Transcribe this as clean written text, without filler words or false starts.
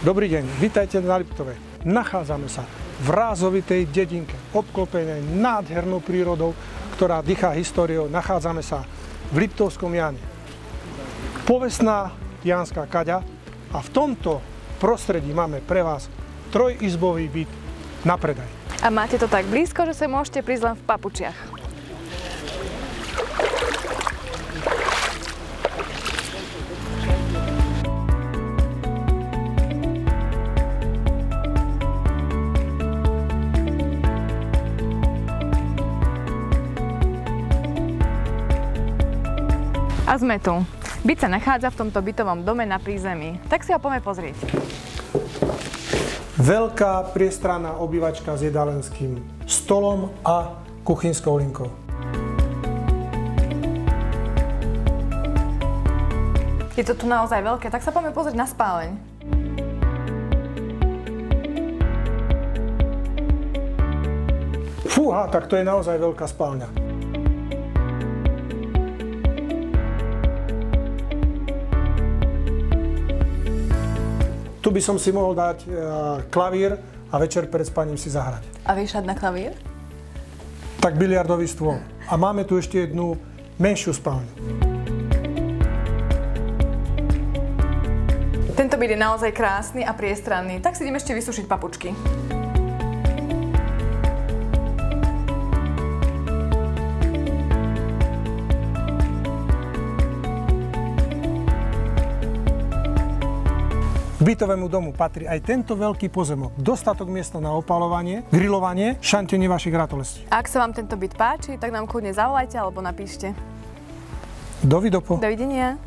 Dobrý deň, vítajte na Liptove. Nachádzame sa v rázovitej dedinke, obklopenej nádhernou prírodou, ktorá dýchá históriou. Nachádzame sa v Liptovskom Jáne. Povestná jánska kaďa a v tomto prostredí máme pre vás trojizbový byt na predaj. A máte to tak blízko, že sa môžete prísť len v papučiach. A sme tu. Byt sa nachádza v tomto bytovom dome na prízemí. Tak si ho poďme pozrieť. Veľká priestranná obývačka s jedálenským stolom a kuchynskou linkou. Je to tu naozaj veľké, tak sa poďme pozrieť na spáleň. Fúha, tak to je naozaj veľká spálňa. Tu by som si mohol dať klavír a večer pred spaním si zahrať. A vieš hrať na klavír? Tak biliardový stôl. A máme tu ešte jednu menšiu spálňu. Tento byt je naozaj krásny a priestranný, tak si idem ešte vysušiť papučky. K bytovému domu patrí aj tento veľký pozemok, dostatok miesta na opalovanie, grilovanie, šanťenie vašich ratolestí. Ak sa vám tento byt páči, tak nám kľudne zavolajte alebo napíšte. Dovidopo. Dovidenia.